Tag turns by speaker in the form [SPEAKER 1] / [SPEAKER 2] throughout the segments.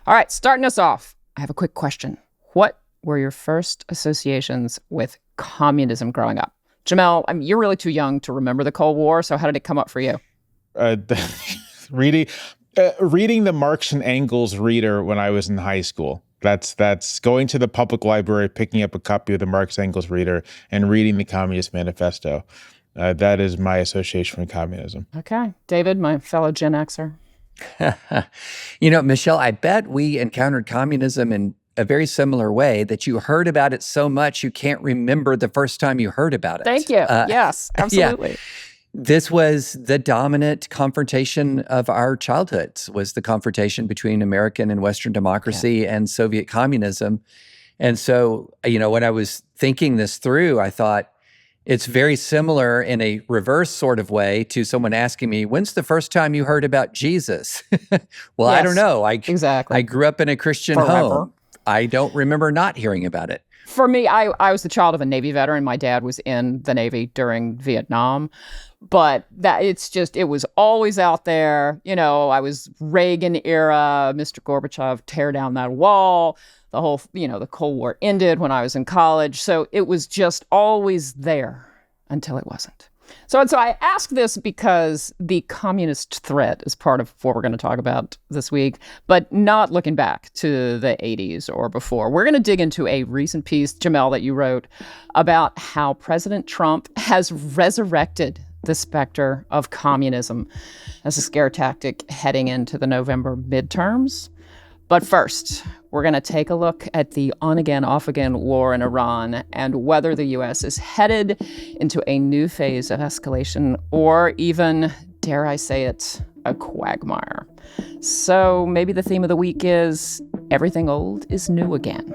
[SPEAKER 1] All right, starting us off, I have a quick question. What were your first associations with communism growing up? Jamelle, I mean, you're really too young to remember the Cold War, so how did it come up for you?
[SPEAKER 2] Reading the Marx and Engels reader when I was in high school. That's going to the public library, picking up a copy of the Marx Engels reader, and reading the Communist Manifesto. That is my association with communism.
[SPEAKER 1] Okay. David, my fellow Gen Xer.
[SPEAKER 3] Michelle, I bet we encountered communism in a very similar way, that you heard about it so much you can't remember the first time you heard about it.
[SPEAKER 1] Thank you. Yes, absolutely.
[SPEAKER 3] Yeah. This was the dominant confrontation of our childhoods, was the confrontation between American and Western democracy and Soviet communism. And so, when I was thinking this through, I thought it's very similar in a reverse sort of way to someone asking me, when's the first time you heard about Jesus? Well,
[SPEAKER 1] Yes,
[SPEAKER 3] I don't know.
[SPEAKER 1] exactly.
[SPEAKER 3] I grew up in a Christian home. I don't remember not hearing about it.
[SPEAKER 1] For me, I was the child of a Navy veteran. My dad was in the Navy during Vietnam. But it was always out there. I was Reagan era, Mr. Gorbachev, tear down that wall. The whole, the Cold War ended when I was in college. So it was just always there until it wasn't. So I ask this because the communist threat is part of what we're going to talk about this week, but not looking back to the 80s or before. We're going to dig into a recent piece, Jamelle, that you wrote about how President Trump has resurrected the specter of communism as a scare tactic heading into the November midterms. But first, we're going to take a look at the on-again, off-again war in Iran and whether the U.S. is headed into a new phase of escalation or even, dare I say it, a quagmire. So maybe the theme of the week is everything old is new again.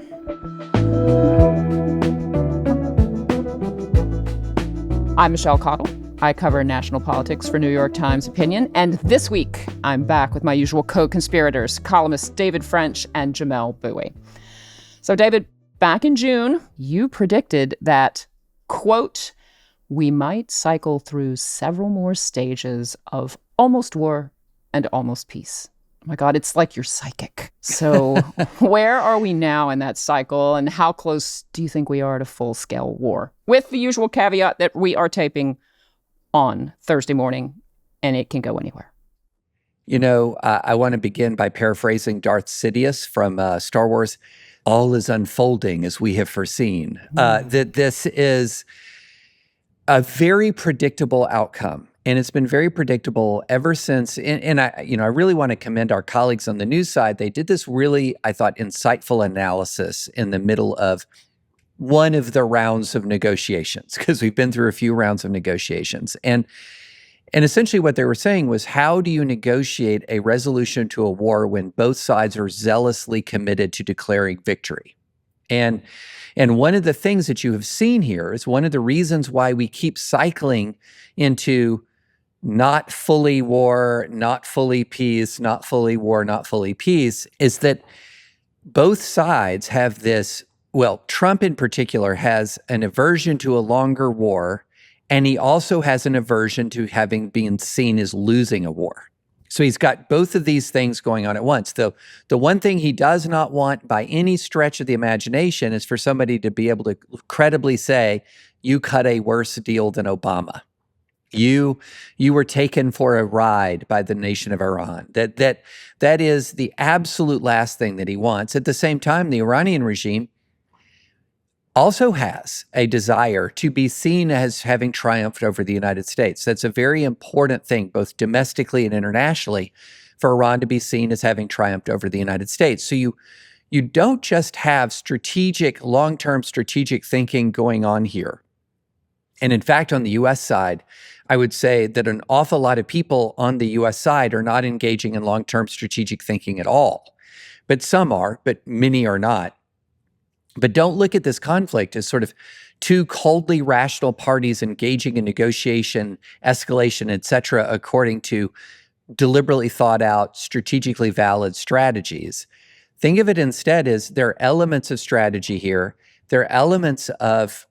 [SPEAKER 1] I'm Michelle Cottle. I cover national politics for New York Times Opinion, and this week I'm back with my usual co-conspirators, columnists David French and Jamelle Bouie. So David, back in June, you predicted that, quote, we might cycle through several more stages of almost war and almost peace. Oh my God, it's like you're psychic. So where are we now in that cycle, and how close do you think we are to full-scale war? With the usual caveat that we are taping on Thursday morning, and it can go anywhere.
[SPEAKER 3] I want to begin by paraphrasing Darth Sidious from Star Wars. All is unfolding as we have foreseen. That this is a very predictable outcome. And it's been very predictable ever since. And I really want to commend our colleagues on the news side. They did this really, I thought, insightful analysis in the middle of one of the rounds of negotiations, because we've been through a few rounds of negotiations. And essentially what they were saying was, how do you negotiate a resolution to a war when both sides are zealously committed to declaring victory? And one of the things that you have seen here is one of the reasons why we keep cycling into not fully war, not fully peace, not fully war, not fully peace, is that both sides have this. Well, Trump in particular has an aversion to a longer war, and he also has an aversion to having been seen as losing a war. So he's got both of these things going on at once. The one thing he does not want by any stretch of the imagination is for somebody to be able to credibly say, you cut a worse deal than Obama. You were taken for a ride by the nation of Iran. That is the absolute last thing that he wants. At the same time, the Iranian regime also has a desire to be seen as having triumphed over the United States. That's a very important thing, both domestically and internationally, for Iran to be seen as having triumphed over the United States. So you don't just have long-term strategic thinking going on here. And in fact, on the U.S. side, I would say that an awful lot of people on the U.S. side are not engaging in long-term strategic thinking at all. But some are, but many are not. But don't look at this conflict as sort of two coldly rational parties engaging in negotiation, escalation, et cetera, according to deliberately thought out, strategically valid strategies. Think of it instead as there are elements of strategy here. There are elements of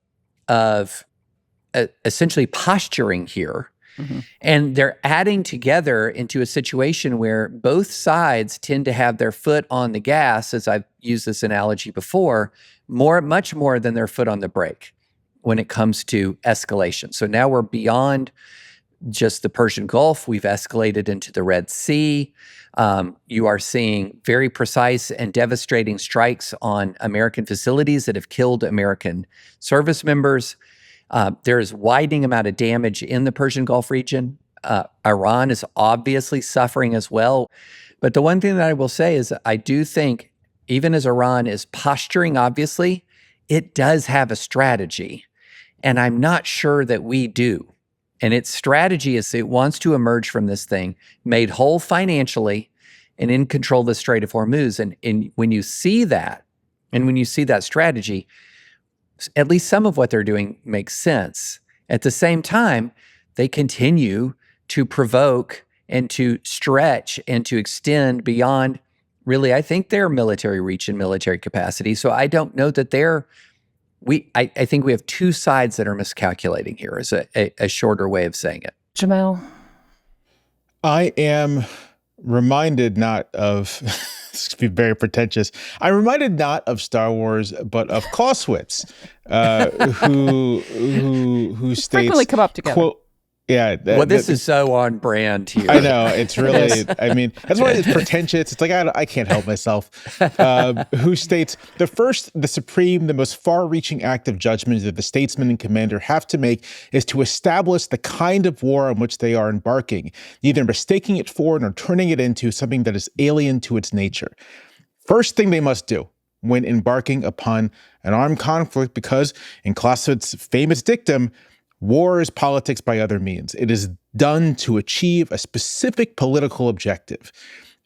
[SPEAKER 3] essentially posturing here And they're adding together into a situation where both sides tend to have their foot on the gas, as I've used this analogy before, much more than their foot on the brake when it comes to escalation. So now we're beyond just the Persian Gulf. We've escalated into the Red Sea. You are seeing very precise and devastating strikes on American facilities that have killed American service members. There is widening amount of damage in the Persian Gulf region. Iran is obviously suffering as well. But the one thing that I will say is I do think, even as Iran is posturing, obviously, it does have a strategy. And I'm not sure that we do. And its strategy is it wants to emerge from this thing made whole financially and in control of the Strait of Hormuz. And when you see that, and when you see that strategy, at least some of what they're doing makes sense. At the same time, they continue to provoke and to stretch and to extend beyond, really, I think, their military reach and military capacity. So I don't know that I think we have two sides that are miscalculating here, is a shorter way of saying it.
[SPEAKER 1] Jamelle?
[SPEAKER 2] I am reminded not of, this could be very pretentious, I'm reminded not of Star Wars, but of Clausewitz, who states,
[SPEAKER 1] frequently come up together.
[SPEAKER 2] Quote, yeah.
[SPEAKER 3] Well, this is so on brand here.
[SPEAKER 2] I know. It's really, I mean, that's why it's pretentious. It's like, I can't help myself. Who states, the supreme, the most far-reaching act of judgment that the statesman and commander have to make is to establish the kind of war on which they are embarking, either mistaking it for nor turning it into something that is alien to its nature. First thing they must do when embarking upon an armed conflict, because in Clausewitz's famous dictum, war is politics by other means. It is done to achieve a specific political objective.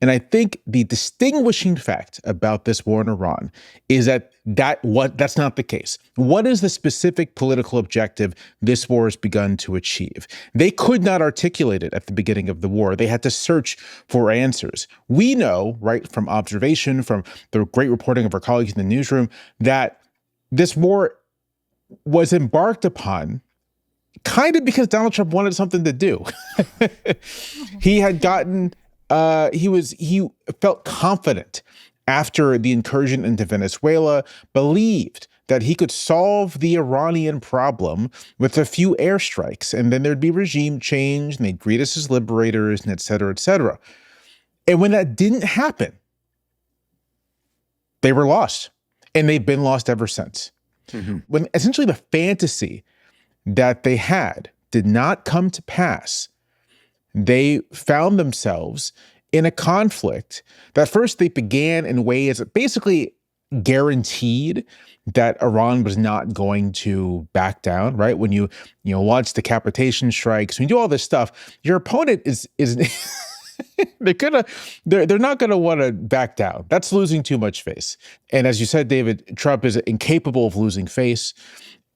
[SPEAKER 2] And I think the distinguishing fact about this war in Iran is that's not the case. What is the specific political objective this war has begun to achieve? They could not articulate it at the beginning of the war. They had to search for answers. We know, right, from observation, from the great reporting of our colleagues in the newsroom, that this war was embarked upon kind of because Donald Trump wanted something to do. He had gotten, he felt confident after the incursion into Venezuela, believed that he could solve the Iranian problem with a few airstrikes, and then there'd be regime change, and they'd greet us as liberators, and et cetera, et cetera. And when that didn't happen, they were lost, and they've been lost ever since. Mm-hmm. When essentially the fantasy that they had did not come to pass, they found themselves in a conflict that first they began in ways that basically guaranteed that Iran was not going to back down, right? When you launch decapitation strikes, when you do all this stuff, your opponent is they're not gonna want to back down. That's losing too much face. And as you said, David, Trump is incapable of losing face.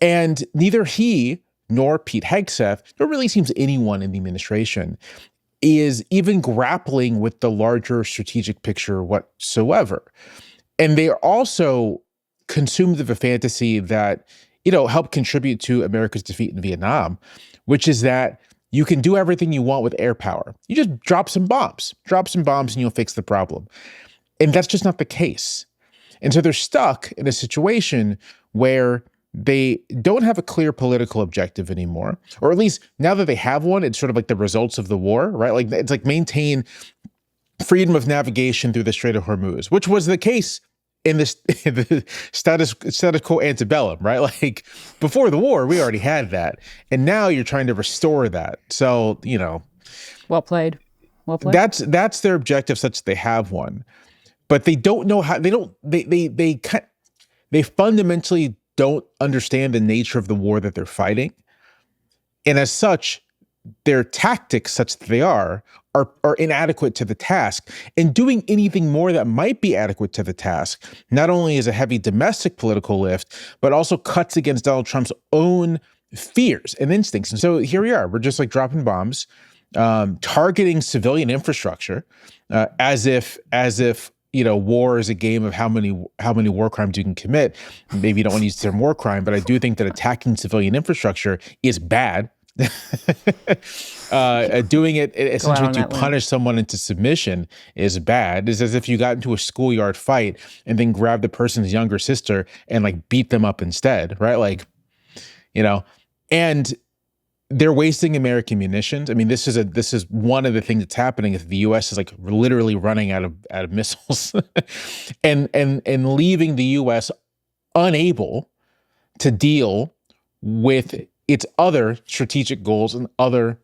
[SPEAKER 2] And neither he nor Pete Hegseth, nor really seems anyone in the administration, is even grappling with the larger strategic picture whatsoever. And they are also consumed of a fantasy that, helped contribute to America's defeat in Vietnam, which is that you can do everything you want with air power. You just drop some bombs and you'll fix the problem. And that's just not the case. And so they're stuck in a situation where they don't have a clear political objective anymore, or at least now that they have one, it's sort of like the results of the war, right? Like it's like maintain freedom of navigation through the Strait of Hormuz, which was the case in the status quo antebellum, right? Like before the war, we already had that, and now you're trying to restore that. So
[SPEAKER 1] well played.
[SPEAKER 2] That's their objective, such that they have one, but they don't know how. They fundamentally don't understand the nature of the war that they're fighting. And as such, their tactics, such that they are inadequate to the task. And doing anything more that might be adequate to the task, not only is a heavy domestic political lift, but also cuts against Donald Trump's own fears and instincts. And so here we are, we're just like dropping bombs, targeting civilian infrastructure, as if war is a game of how many war crimes you can commit. Maybe you don't want to use the term war crime, but I do think that attacking civilian infrastructure is bad, Doing it essentially
[SPEAKER 1] on
[SPEAKER 2] to
[SPEAKER 1] that limb.
[SPEAKER 2] punish someone into submission is bad. It's as if you got into a schoolyard fight and then grabbed the person's younger sister and like beat them up instead, right? Like, and they're wasting American munitions. I mean, this is one of the things that's happening is the U.S. is like literally running out of missiles, and leaving the U.S. unable to deal with its other strategic goals and other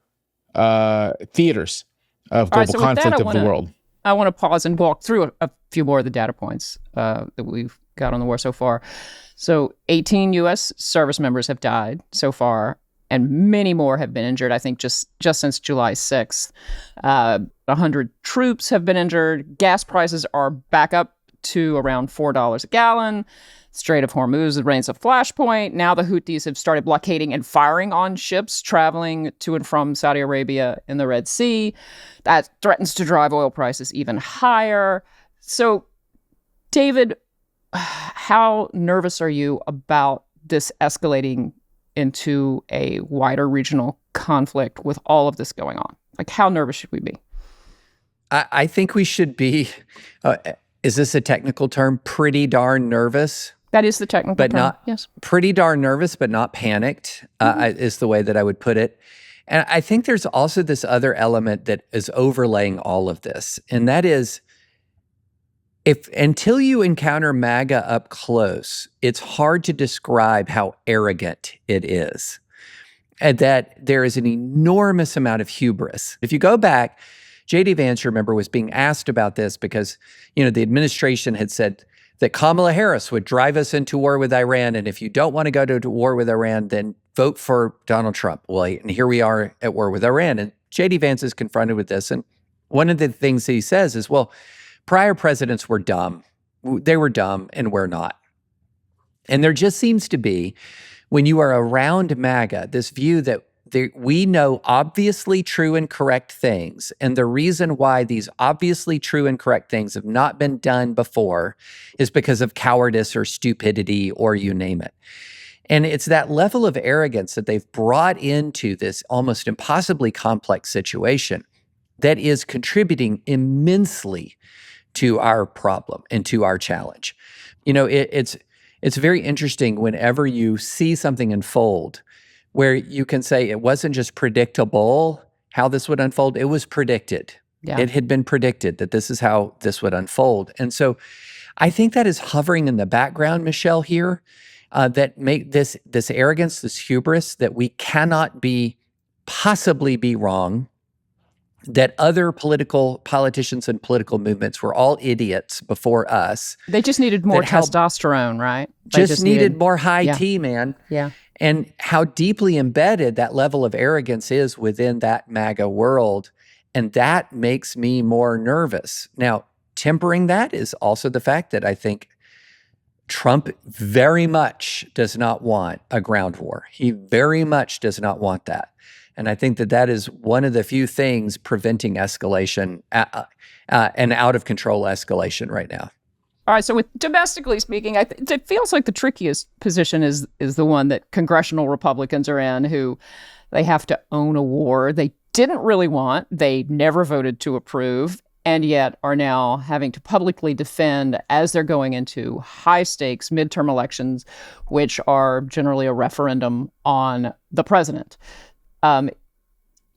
[SPEAKER 2] theaters of global conflict of the world.
[SPEAKER 1] I want to pause and walk through a few more of the data points that we've got on the war so far. So 18 U.S. service members have died so far, and many more have been injured, I think, just since July 6th. 100 troops have been injured. Gas prices are back up to around $4 a gallon. Strait of Hormuz remains a flashpoint. Now the Houthis have started blockading and firing on ships traveling to and from Saudi Arabia in the Red Sea. That threatens to drive oil prices even higher. So, David, how nervous are you about this escalating into a wider regional conflict with all of this going on? Like, how nervous should we be?
[SPEAKER 3] I think we should be, is this a technical term? Pretty darn nervous.
[SPEAKER 1] That is the technical term, yes.
[SPEAKER 3] Pretty darn nervous, but not panicked, is the way that I would put it. And I think there's also this other element that is overlaying all of this, and that is, until you encounter MAGA up close, it's hard to describe how arrogant it is, and that there is an enormous amount of hubris. If you go back, J.D. Vance, remember, was being asked about this because, the administration had said that Kamala Harris would drive us into war with Iran, and if you don't want to go to war with Iran, then vote for Donald Trump. Well, and here we are at war with Iran, and J.D. Vance is confronted with this, and one of the things he says is, well, prior presidents were dumb. They were dumb, and we're not. And there just seems to be, when you are around MAGA, this view that we know obviously true and correct things, and the reason why these obviously true and correct things have not been done before is because of cowardice or stupidity or you name it. And it's that level of arrogance that they've brought into this almost impossibly complex situation that is contributing immensely to our problem and to our challenge. It's very interesting whenever you see something unfold where you can say it wasn't just predictable how this would unfold, it was predicted. Yeah. It had been predicted that this is how this would unfold. And so I think that is hovering in the background, Michelle, here, that make this arrogance, this hubris, that we cannot possibly be wrong, that other politicians and political movements were all idiots before us.
[SPEAKER 1] They just needed more testosterone, right?
[SPEAKER 3] Just needed more high T, man.
[SPEAKER 1] Yeah.
[SPEAKER 3] And how deeply embedded that level of arrogance is within that MAGA world. And that makes me more nervous. Now, tempering that is also the fact that I think Trump very much does not want a ground war. He very much does not want that. And I think that is one of the few things preventing escalation and out of control escalation right now.
[SPEAKER 1] All right, so with domestically speaking, it feels like the trickiest position is the one that congressional Republicans are in, who they have to own a war they didn't really want, they never voted to approve, and yet are now having to publicly defend as they're going into high-stakes midterm elections, which are generally a referendum on the president.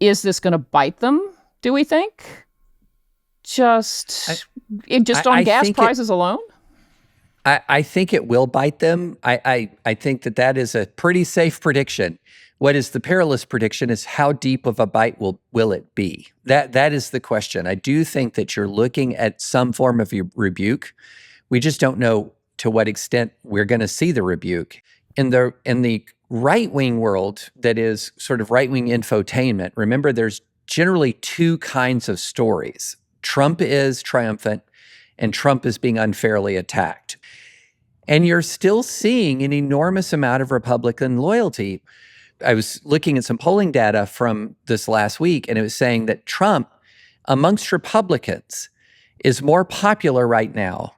[SPEAKER 1] Is this going to bite them, do we think? Just on gas prices alone?
[SPEAKER 3] I think it will bite them. I think that is a pretty safe prediction. What is the perilous prediction is how deep of a bite will it be? That is the question. I do think that you're looking at some form of rebuke. We just don't know to what extent we're going to see the rebuke. In the right-wing world, that is sort of right-wing infotainment, remember there's generally two kinds of stories. Trump is triumphant and Trump is being unfairly attacked. And you're still seeing an enormous amount of Republican loyalty. I was looking at some polling data from this last week, and it was saying that Trump, amongst Republicans, is more popular right now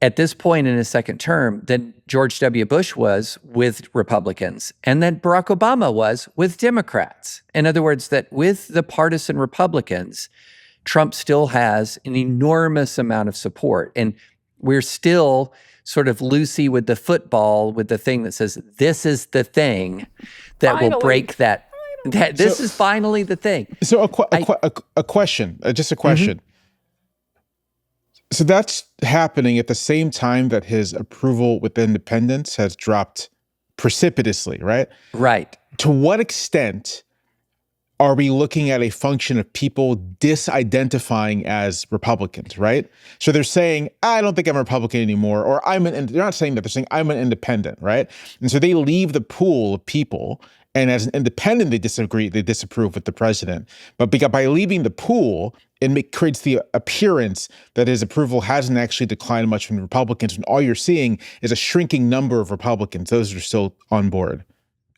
[SPEAKER 3] at this point in his second term than George W. Bush was with Republicans and that Barack Obama was with Democrats. In other words, that with the partisan Republicans, Trump still has an enormous amount of support. And we're still sort of loosey with the football, with the thing that says, this is the thing that will break that. This is finally the thing.
[SPEAKER 2] So a question, just a question. So that's happening at the same time that his approval with independence has dropped precipitously, right?
[SPEAKER 3] Right.
[SPEAKER 2] To what extent are we looking at a function of people disidentifying as Republicans, right? So they're saying, I don't think I'm a Republican anymore, or they're not saying that, they're saying I'm an independent, right? And so they leave the pool of people, and as an independent, they disapprove with the president. But by leaving the pool, it creates the appearance that his approval hasn't actually declined much from Republicans, and all you're seeing is a shrinking number of Republicans. Those are still on board.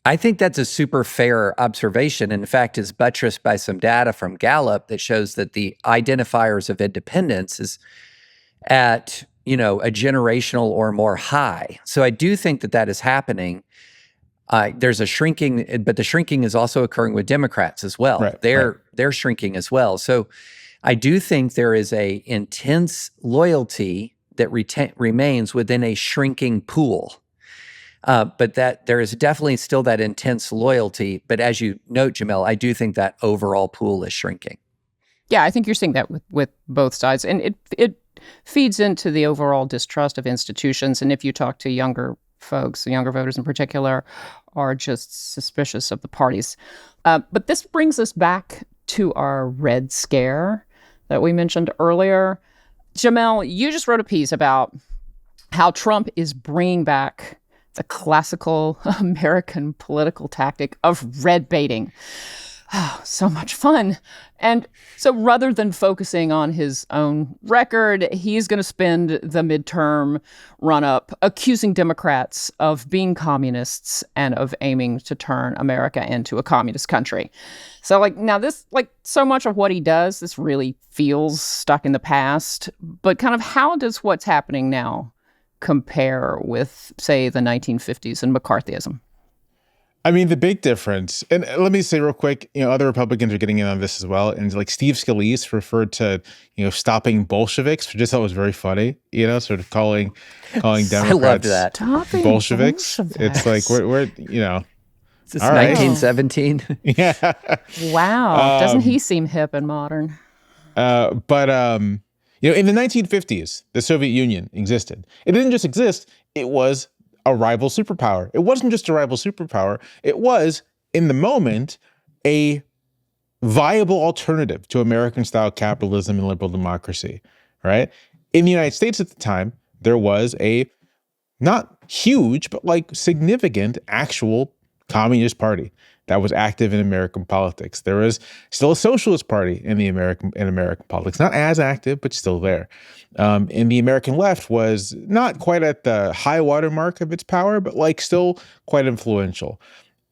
[SPEAKER 3] I think that's a super fair observation. In fact, it's buttressed by some data from Gallup that shows that the identifiers of independence is at, a generational or more high. So I do think that is happening. There's a shrinking, but the shrinking is also occurring with Democrats as well.
[SPEAKER 2] Right,
[SPEAKER 3] They're shrinking as well. So I do think there is a intense loyalty that remains within a shrinking pool. But that there is definitely still that intense loyalty. But as you note, Jamelle, I do think that overall pool is shrinking.
[SPEAKER 1] Yeah, I think you're seeing that with both sides. And it feeds into the overall distrust of institutions. And if you talk to younger folks, younger voters in particular, are just suspicious of the parties. But this brings us back to our Red Scare that we mentioned earlier. Jamelle, you just wrote a piece about how Trump is bringing back the classical American political tactic of red baiting. Oh, so much fun. And so rather than focusing on his own record, he's going to spend the midterm run-up accusing Democrats of being communists and of aiming to turn America into a communist country. So now this, so much of what he does, this really feels stuck in the past. But kind of how does what's happening now compare with, say, the 1950s and McCarthyism?
[SPEAKER 2] I mean, the big difference, and let me say real quick, other Republicans are getting in on this as well. And Steve Scalise referred to, stopping Bolsheviks, which I thought was very funny, sort of calling Democrats
[SPEAKER 3] I loved that.
[SPEAKER 2] Bolsheviks. It's like, we're
[SPEAKER 3] Is this 1917?
[SPEAKER 2] Yeah.
[SPEAKER 1] Wow. Doesn't he seem hip and modern?
[SPEAKER 2] But in the 1950s, the Soviet Union existed. It didn't just exist, it was a rival superpower. It wasn't just a rival superpower. It was, in the moment, a viable alternative to American-style capitalism and liberal democracy, right? In the United States at the time, there was a not huge, but significant actual communist party that was active in American politics. There was still a socialist party in American politics, not as active, but still there. And the American left was not quite at the high watermark of its power, but still quite influential.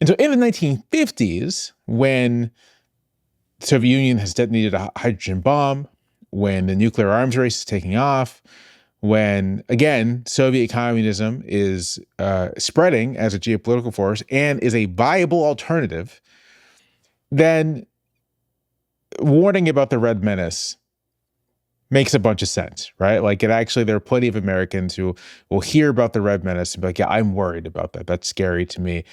[SPEAKER 2] And so in the 1950s, when the Soviet Union has detonated a hydrogen bomb, when the nuclear arms race is taking off, when, again, Soviet communism is spreading as a geopolitical force and is a viable alternative, then warning about the Red Menace makes a bunch of sense, right? There are plenty of Americans who will hear about the Red Menace and be like, yeah, I'm worried about that. That's scary to me.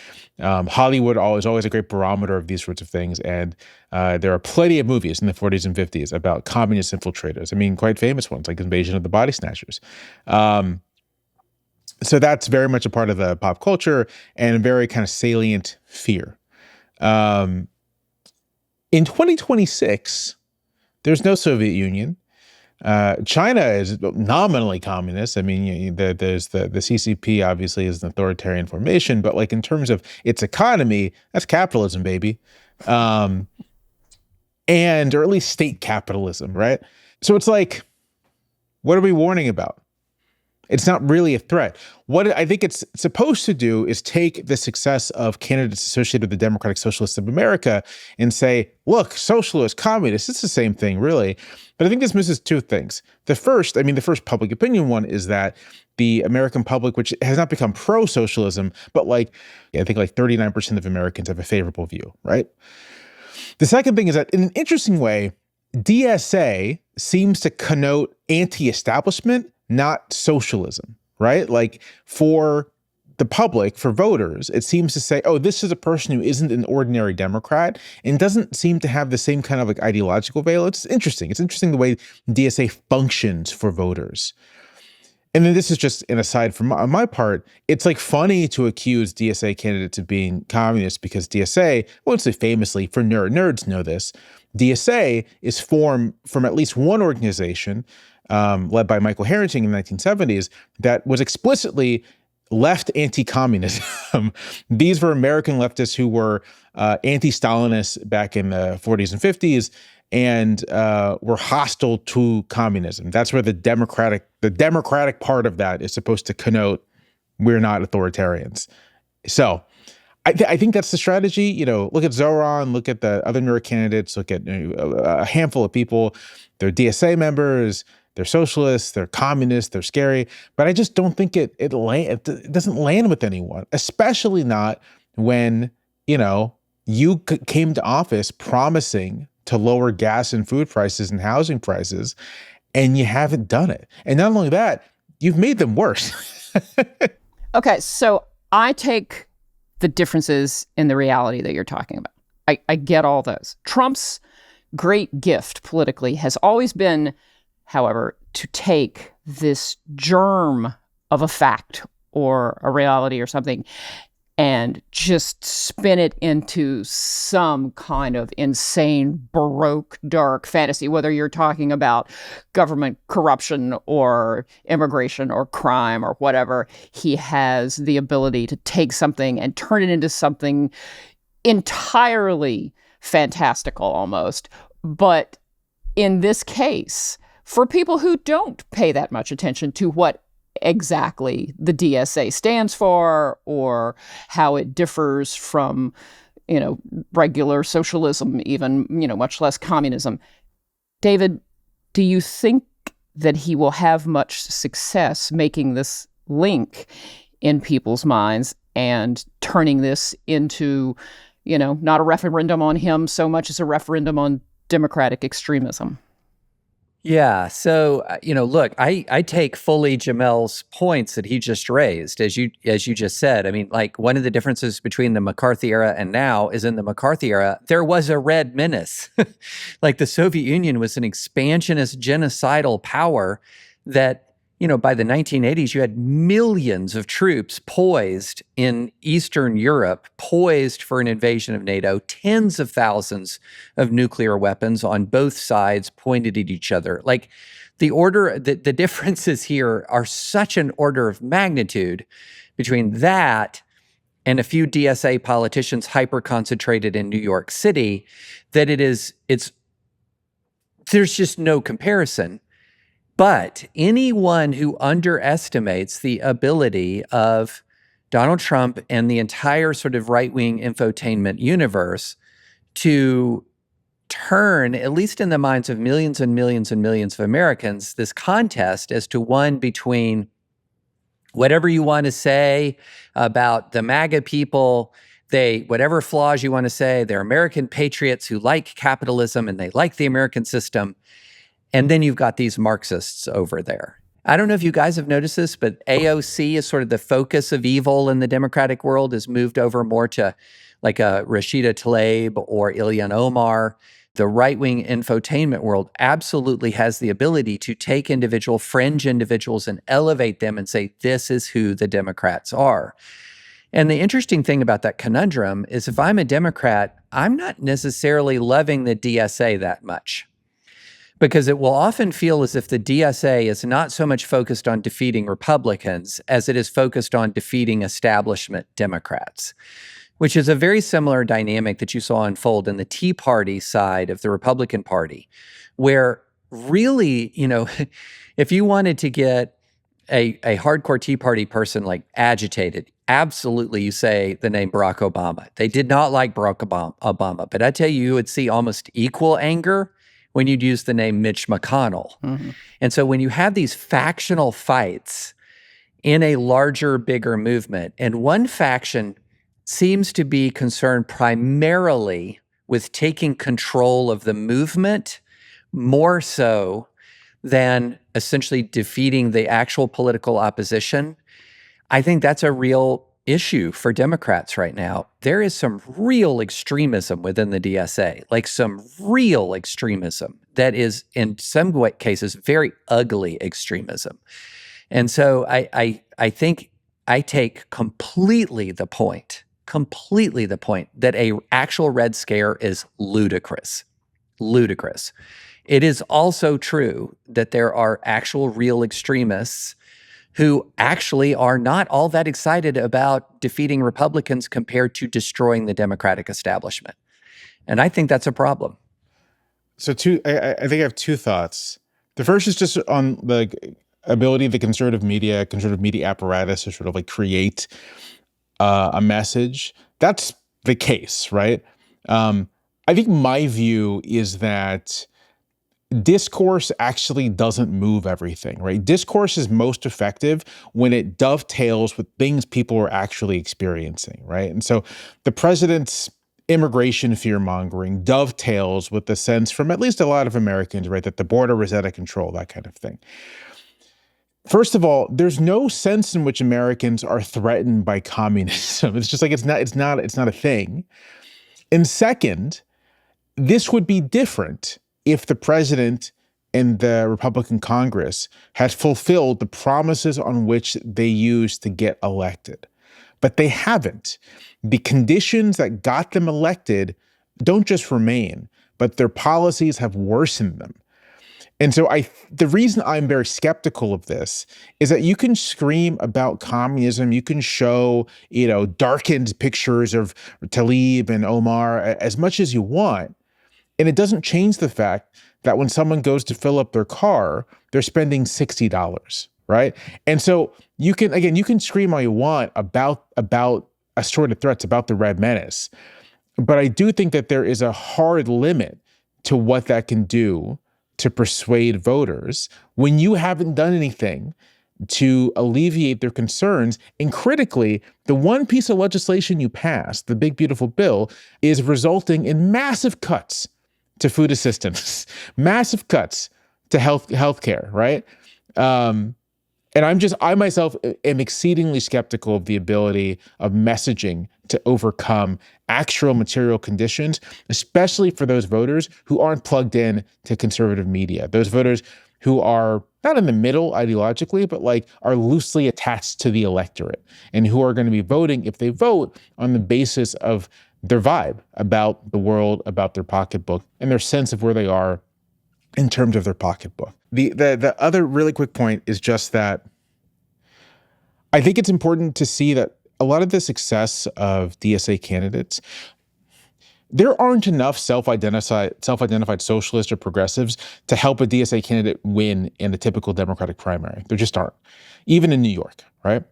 [SPEAKER 2] Hollywood is always a great barometer of these sorts of things. And there are plenty of movies in the 40s and 50s about communist infiltrators. I mean, quite famous ones like Invasion of the Body Snatchers. So that's very much a part of the pop culture and a very kind of salient fear. In 2026, there's no Soviet Union. China is nominally communist. I mean, there's the CCP obviously is an authoritarian formation, but in terms of its economy, that's capitalism, baby. Or at least state capitalism, right? So it's what are we warning about? It's not really a threat. What I think it's supposed to do is take the success of candidates associated with the Democratic Socialists of America and say, look, socialists, communists, it's the same thing, really. But I think this misses two things. The first public opinion one is that the American public, which has not become pro-socialism, but I think 39% of Americans have a favorable view, right? The second thing is that in an interesting way, DSA seems to connote anti-establishment, not socialism, right? Like for the public, for voters, it seems to say, oh, this is a person who isn't an ordinary Democrat and doesn't seem to have the same kind of ideological valence. It's interesting. It's interesting the way DSA functions for voters. And then this is just an aside from on my part. It's funny to accuse DSA candidates of being communist because DSA, I won't say famously, for nerds know this, DSA is formed from at least one organization led by Michael Harrington in the 1970s that was explicitly left anti-communism. These were American leftists who were anti-Stalinists back in the 40s and 50s and were hostile to communism. That's where the democratic part of that is supposed to connote we're not authoritarians. So I think that's the strategy. Look at Zoran, look at the other nerd candidates, look at a handful of people. They're DSA members, they're socialists, they're communists, they're scary. But I just don't think it doesn't land with anyone, especially not when, you came to office promising to lower gas and food prices and housing prices, and you haven't done it. And not only that, you've made them worse.
[SPEAKER 1] Okay, so I take the differences in the reality that you're talking about. I get all those. Trump's great gift politically has always been, however, to take this germ of a fact or a reality or something and just spin it into some kind of insane, Baroque, dark fantasy, whether you're talking about government corruption or immigration or crime or whatever. He has the ability to take something and turn it into something entirely fantastical almost. But in this case, for people who don't pay that much attention to what exactly the DSA stands for or how it differs from, regular socialism, even, much less communism. David, do you think that he will have much success making this link in people's minds and turning this into, not a referendum on him so much as a referendum on democratic extremism?
[SPEAKER 3] Yeah. So, look, I take fully Jamelle's points that he just raised, as you just said. I mean, one of the differences between the McCarthy era and now is in the McCarthy era, there was a red menace. The Soviet Union was an expansionist, genocidal power that, by the 1980s, you had millions of troops poised in Eastern Europe, poised for an invasion of NATO, tens of thousands of nuclear weapons on both sides pointed at each other. The differences here are such an order of magnitude between that and a few DSA politicians hyper-concentrated in New York City that there's just no comparison. But anyone who underestimates the ability of Donald Trump and the entire sort of right-wing infotainment universe to turn, at least in the minds of millions and millions and millions of Americans, this contest as to one between whatever you want to say about the MAGA people, whatever flaws you want to say, they're American patriots who like capitalism and they like the American system. And then you've got these Marxists over there. I don't know if you guys have noticed this, but AOC is sort of the focus of evil in the Democratic world, has moved over more to a Rashida Tlaib or Ilhan Omar. The right-wing infotainment world absolutely has the ability to take fringe individuals and elevate them and say, this is who the Democrats are. And the interesting thing about that conundrum is if I'm a Democrat, I'm not necessarily loving the DSA that much. Because it will often feel as if the DSA is not so much focused on defeating Republicans as it is focused on defeating establishment Democrats, which is a very similar dynamic that you saw unfold in the Tea Party side of the Republican Party, where really, if you wanted to get a hardcore Tea Party person, like agitated, absolutely you say the name Barack Obama. They did not like Barack Obama, but I tell you, you would see almost equal anger when you'd use the name Mitch McConnell.
[SPEAKER 1] Mm-hmm.
[SPEAKER 3] And so when you have these factional fights in a larger, bigger movement, and one faction seems to be concerned primarily with taking control of the movement more so than essentially defeating the actual political opposition, I think that's a real issue for Democrats right now. There is some real extremism within the DSA, like some real extremism that is, in some cases, very ugly extremism. And so I think I take completely the point that a actual Red Scare is ludicrous. Ludicrous. It is also true that there are actual real extremists who actually are not all that excited about defeating Republicans compared to destroying the Democratic establishment. And I think that's a problem.
[SPEAKER 2] So I think I have two thoughts. The first is just on the ability of the conservative media apparatus to sort of like create a message. That's the case, right? I think my view is that discourse actually doesn't move everything, right? Discourse is most effective when it dovetails with things people are actually experiencing, right? And so the president's immigration fear-mongering dovetails with the sense from at least a lot of Americans, right, that the border is out of control, that kind of thing. First of all, there's no sense in which Americans are threatened by communism. It's just like it's not a thing. And second, this would be different if the president and the Republican Congress had fulfilled the promises on which they used to get elected. But they haven't. The conditions that got them elected don't just remain, but their policies have worsened them. And so the reason I'm very skeptical of this is that you can scream about communism, you can show, darkened pictures of Tlaib and Omar as much as you want, and it doesn't change the fact that when someone goes to fill up their car, they're spending $60, right? And so you can scream all you want about assorted threats, about the Red Menace, but I do think that there is a hard limit to what that can do to persuade voters when you haven't done anything to alleviate their concerns. And critically, the one piece of legislation you passed, the big, beautiful bill, is resulting in massive cuts to food assistance, massive cuts to healthcare, right? And I myself am exceedingly skeptical of the ability of messaging to overcome actual material conditions, especially for those voters who aren't plugged in to conservative media, those voters who are not in the middle ideologically, but like are loosely attached to the electorate and who are going to be voting, if they vote, on the basis of their vibe about the world, about their pocketbook, and their sense of where they are in terms of their pocketbook. The other really quick point is just that I think it's important to see that a lot of the success of DSA candidates, there aren't enough self-identified socialists or progressives to help a DSA candidate win in a typical Democratic primary. There just aren't, even in New York, right?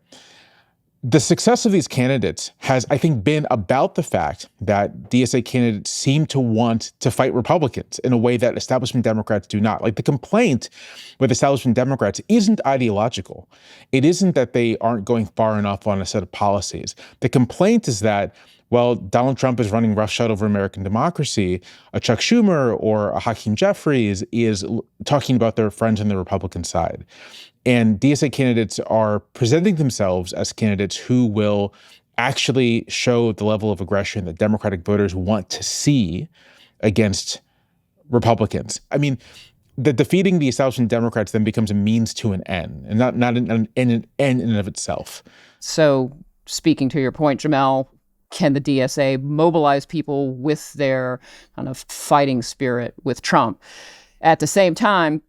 [SPEAKER 2] The success of these candidates has, I think, been about the fact that DSA candidates seem to want to fight Republicans in a way that establishment Democrats do not. Like, the complaint with establishment Democrats isn't ideological. It isn't that they aren't going far enough on a set of policies. The complaint is that, well, Donald Trump is running roughshod over American democracy. A Chuck Schumer or a Hakeem Jeffries is talking about their friends on the Republican side. And DSA candidates are presenting themselves as candidates who will actually show the level of aggression that Democratic voters want to see against Republicans. I mean, the defeating the establishment Democrats then becomes a means to an end, and not an end in and of itself.
[SPEAKER 1] So, speaking to your point, Jamelle, can the DSA mobilize people with their kind of fighting spirit with Trump? At the same time,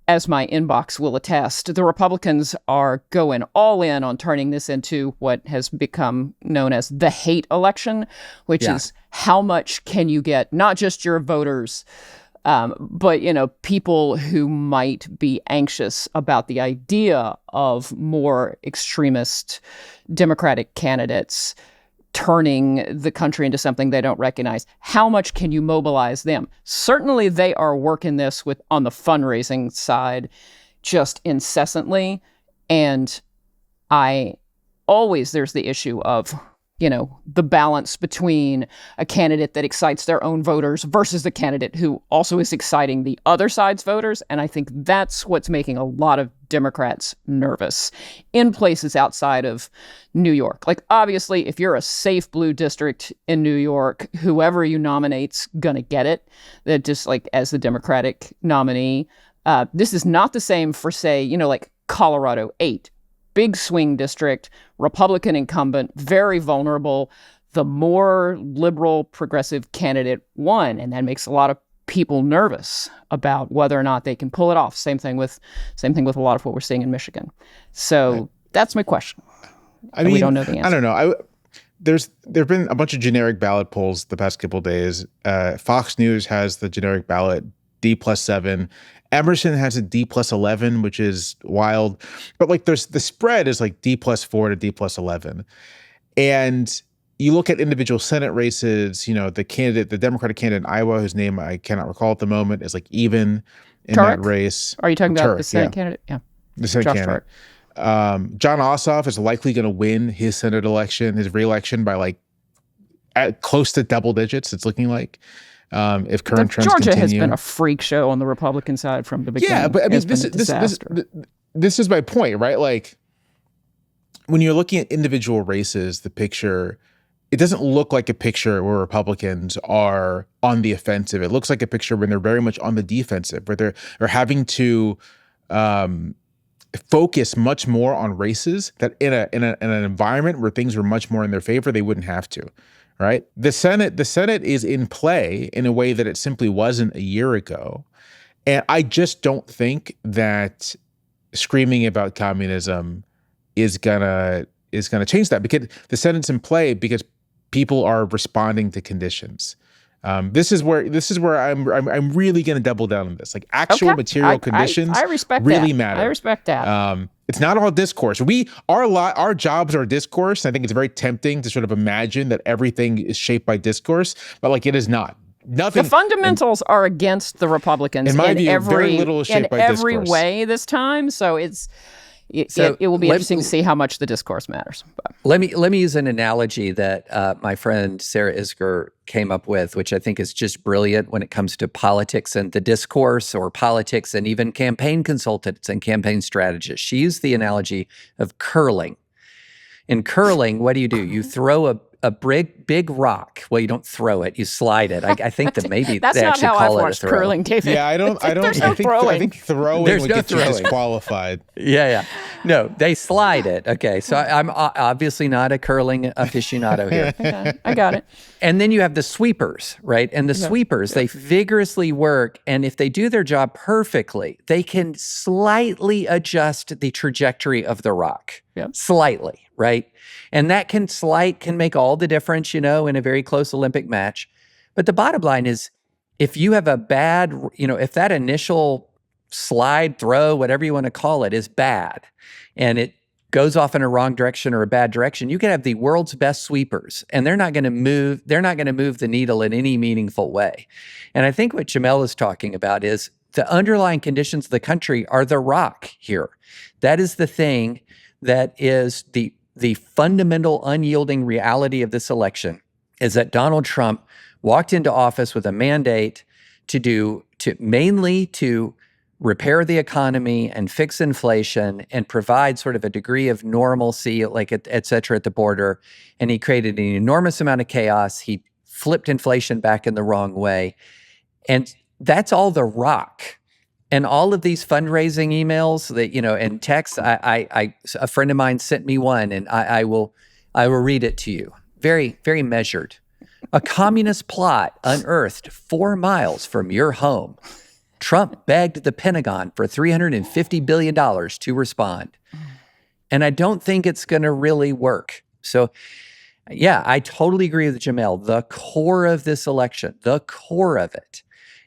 [SPEAKER 1] as my inbox will attest, the Republicans are going all in on turning this into what has become known as the hate election, which is how much can you get not just your voters But, people who might be anxious about the idea of more extremist Democratic candidates turning the country into something they don't recognize, how much can you mobilize them? Certainly they are working this on the fundraising side just incessantly. And there's the issue of, the balance between a candidate that excites their own voters versus the candidate who also is exciting the other side's voters. And I think that's what's making a lot of Democrats nervous in places outside of New York. Like, obviously, if you're a safe blue district in New York, whoever you nominate's gonna get it. That just like as the Democratic nominee. This is not the same for, say, like Colorado 8. Big swing district, Republican incumbent, very vulnerable. The more liberal progressive candidate won, and that makes a lot of people nervous about whether or not they can pull it off. Same thing with a lot of what we're seeing in Michigan. So that's my question. I mean, we don't know the answer.
[SPEAKER 2] I don't know. There've been a bunch of generic ballot polls the past couple of days. Fox News has the generic ballot D+7. Emerson has a D+11, which is wild. But like the spread is like D+4 to D+11. And you look at individual Senate races, the Democratic candidate in Iowa, whose name I cannot recall at the moment, is like even in
[SPEAKER 1] Turek?
[SPEAKER 2] That race.
[SPEAKER 1] Are you talking about the Senate candidate? Yeah.
[SPEAKER 2] The Senate candidate. John Ossoff is likely going to win his Senate election, his re-election by like close to double digits, it's looking like. If current trends
[SPEAKER 1] Georgia
[SPEAKER 2] continue.
[SPEAKER 1] has been a freak show on the Republican side from the beginning.
[SPEAKER 2] Yeah, but I mean, this is my point, right? Like, when you're looking at individual races, the picture, it doesn't look like a picture where Republicans are on the offensive. It looks like a picture when they're very much on the defensive, where they're having to focus much more on races that in an environment where things were much more in their favor, they wouldn't have to. Right? The Senate is in play in a way that it simply wasn't a year ago. And I just don't think that screaming about communism is gonna change that, because the Senate's in play because people are responding to conditions. This is where I'm really going to double down on this. Like, actual material conditions really matter.
[SPEAKER 1] I respect that.
[SPEAKER 2] It's not all discourse. Our jobs are discourse. I think it's very tempting to sort of imagine that everything is shaped by discourse, but like it is not. Nothing.
[SPEAKER 1] The fundamentals are against the Republicans
[SPEAKER 2] in my view, very little is shaped by
[SPEAKER 1] every
[SPEAKER 2] discourse.
[SPEAKER 1] way this time. So it will be interesting to see how much the discourse matters. But.
[SPEAKER 3] Let me use an analogy that my friend Sarah Isger came up with, which I think is just brilliant when it comes to politics and the discourse, or politics and even campaign consultants and campaign strategists. She used the analogy of curling. In curling, what do? You throw a big rock. Well, you don't throw it; you slide it. I think that maybe
[SPEAKER 1] that's
[SPEAKER 3] they
[SPEAKER 1] not
[SPEAKER 3] actually
[SPEAKER 1] how
[SPEAKER 3] call
[SPEAKER 1] I've
[SPEAKER 3] it
[SPEAKER 1] watched
[SPEAKER 3] a throw.
[SPEAKER 1] curling, David.
[SPEAKER 2] Yeah, I don't. I think throwing
[SPEAKER 3] There's
[SPEAKER 2] would
[SPEAKER 3] no
[SPEAKER 2] get you
[SPEAKER 3] throwing.
[SPEAKER 2] disqualified.
[SPEAKER 3] Yeah. No, they slide it. Okay, so I'm obviously not a curling aficionado here.
[SPEAKER 1] Okay, I got it.
[SPEAKER 3] And then you have the sweepers, right? And the sweepers, they vigorously work, and if they do their job perfectly, they can slightly adjust the trajectory of the rock.
[SPEAKER 1] Yep.
[SPEAKER 3] Slightly, right? And that can make all the difference, in a very close Olympic match. But the bottom line is, if you have a bad, if that initial slide, throw, whatever you want to call it, is bad, and it goes off in a wrong direction or a bad direction, you can have the world's best sweepers, and they're not going to move the needle in any meaningful way. And I think what Jamelle is talking about is the underlying conditions of the country are the rock here. That is the thing that is the fundamental unyielding reality of this election, is that Donald Trump walked into office with a mandate to mainly repair the economy and fix inflation and provide sort of a degree of normalcy, like et cetera, at the border. And he created an enormous amount of chaos. He flipped inflation back in the wrong way. And that's all the rock. And all of these fundraising emails that, and texts, a friend of mine sent me one, and I will read it to you. Very, very measured. A communist plot unearthed 4 miles from your home. Trump begged the Pentagon for $350 billion to respond. And I don't think it's going to really work. So, yeah, I totally agree with Jamelle. The core of this election, the core of it,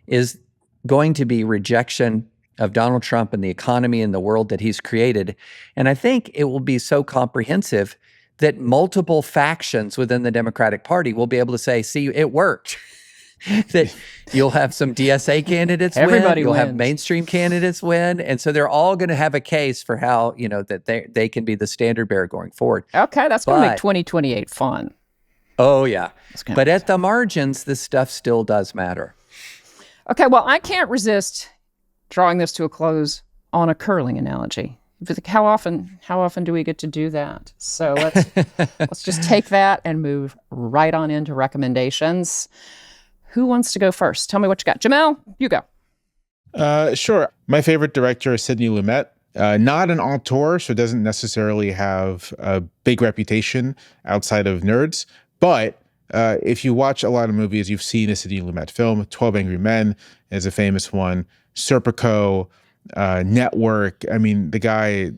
[SPEAKER 3] is going to be rejection of Donald Trump and the economy and the world that he's created. And I think it will be so comprehensive that multiple factions within the Democratic Party will be able to say, see, it worked. That you'll have some DSA candidates
[SPEAKER 1] Everybody
[SPEAKER 3] you'll have
[SPEAKER 1] wins.
[SPEAKER 3] mainstream candidates win. And so they're all going to have a case for how, that they can be the standard bearer going forward.
[SPEAKER 1] Okay, that's going to make 2028 fun.
[SPEAKER 3] Oh, yeah. But at the margins, this stuff still does matter.
[SPEAKER 1] Okay, well, I can't resist drawing this to a close on a curling analogy. How often do we get to do that? So let's just take that and move right on into recommendations. Who wants to go first? Tell me what you got. Jamelle, you go.
[SPEAKER 2] Sure. My favorite director is Sidney Lumet. Not an auteur, so doesn't necessarily have a big reputation outside of nerds. But if you watch a lot of movies, you've seen a Sidney Lumet film. 12 Angry Men is a famous one. Serpico, Network. I mean, the guy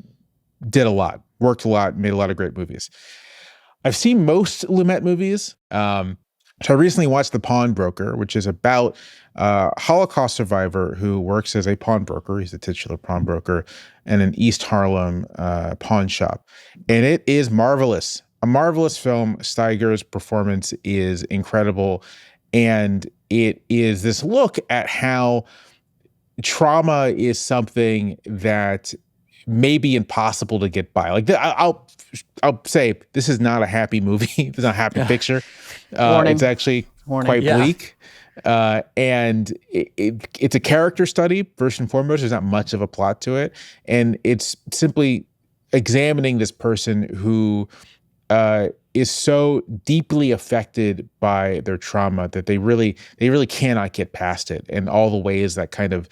[SPEAKER 2] did a lot, worked a lot, made a lot of great movies. I've seen most Lumet movies. So I recently watched The Pawnbroker, which is about a Holocaust survivor who works as a pawnbroker. He's the titular pawnbroker in an East Harlem pawn shop. And it is marvelous. A marvelous film. Steiger's performance is incredible. And it is this look at how trauma is something that may be impossible to get by. Like, I'll say this is not a happy movie. It's not a happy picture. It's actually quite bleak. And it's a character study, first and foremost. There's not much of a plot to it. And it's simply examining this person who is so deeply affected by their trauma that they really cannot get past it, and all the ways that kind of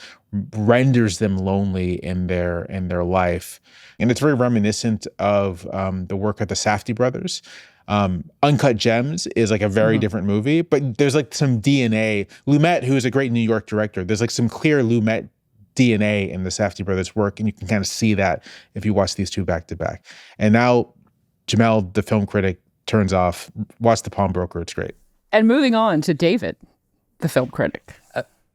[SPEAKER 2] renders them lonely in their life. And it's very reminiscent of the work of the Safdie brothers. Uncut Gems is like a very different movie, but there's like some DNA. Lumet, who is a great New York director, there's like some clear Lumet DNA in the Safdie brothers' work, and you can kind of see that if you watch these two back to back. And now Jamelle, the film critic, turns off. Watch The Pawnbroker. It's great.
[SPEAKER 1] And moving on to David, the film critic.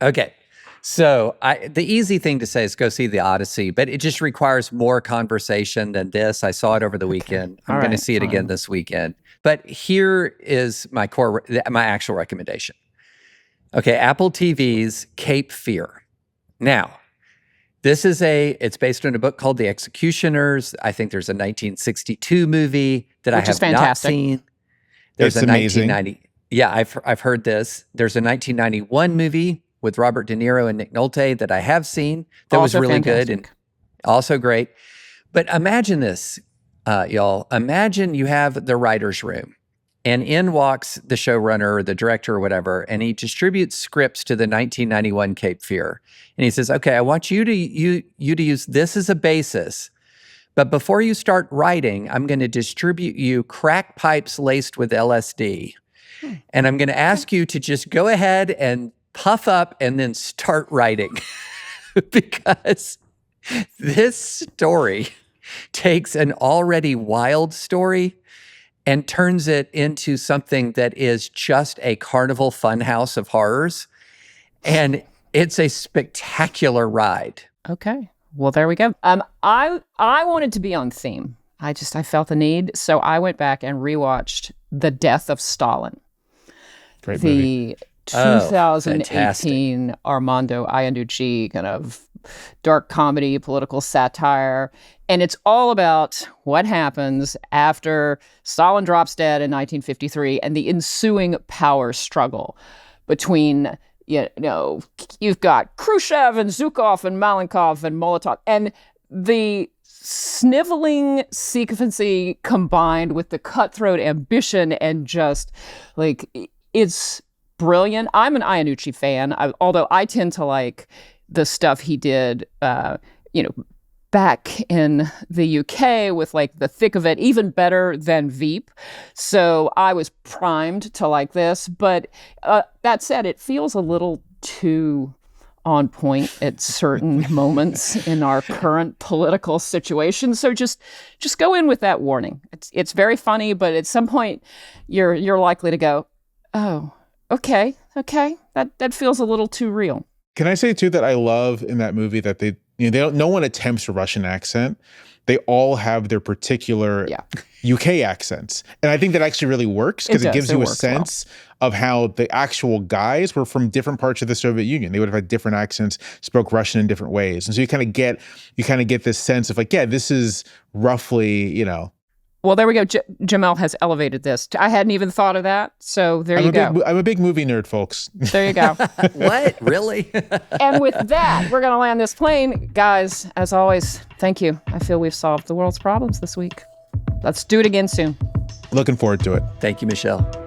[SPEAKER 3] Okay. So the easy thing to say is go see The Odyssey, but it just requires more conversation than this. I saw it over the weekend. I'm going to see it again this weekend. But here is my actual recommendation. Okay, Apple TV's Cape Fear. Now, it's based on a book called The Executioners. I think there's a 1962 movie that I have not seen. There's
[SPEAKER 2] a
[SPEAKER 3] 1990. Yeah, I've heard this. There's a 1991 movie with Robert De Niro and Nick Nolte that I have seen that was really good and also great. But imagine this, y'all. Imagine you have the writer's room, and in walks the showrunner or the director or whatever, and he distributes scripts to the 1991 Cape Fear. And he says, okay, I want you to use this as a basis. But before you start writing, I'm going to distribute you crack pipes laced with LSD. And I'm going to ask you to just go ahead and puff up and then start writing. Because this story takes an already wild story and turns it into something that is just a carnival funhouse of horrors. And it's a spectacular ride.
[SPEAKER 1] Okay. Well, there we go. I wanted to be on theme. I felt the need. So I went back and rewatched The Death of Stalin.
[SPEAKER 2] Great movie.
[SPEAKER 1] 2018 Armando Iannucci kind of dark comedy, political satire. And it's all about what happens after Stalin drops dead in 1953 and the ensuing power struggle between, you've got Khrushchev and Zhukov and Malenkov and Molotov. And the sniveling sycophancy combined with the cutthroat ambition and just like, it's brilliant. I'm an Iannucci fan, although I tend to like the stuff he did, back in the UK with like The Thick of It, even better than Veep. So I was primed to like this. But that said, it feels a little too on point at certain moments in our current political situation. So just go in with that warning. It's very funny, but at some point you're likely to go, oh, okay, that feels a little too real.
[SPEAKER 2] Can I say too that I love in that movie that no one attempts a Russian accent. They all have their particular UK accents. And I think that actually really works because it gives you a sense of how the actual guys were from different parts of the Soviet Union. They would have had different accents, spoke Russian in different ways. And so you kind of get this sense of like, yeah, this is roughly,
[SPEAKER 1] Well, there we go. Jamelle has elevated this. I hadn't even thought of that. So there you go.
[SPEAKER 2] I'm a big movie nerd, folks.
[SPEAKER 1] There you go.
[SPEAKER 3] What? Really?
[SPEAKER 1] And with that, we're going to land this plane. Guys, as always, thank you. I feel we've solved the world's problems this week. Let's do it again soon.
[SPEAKER 2] Looking forward to it.
[SPEAKER 3] Thank you, Michelle.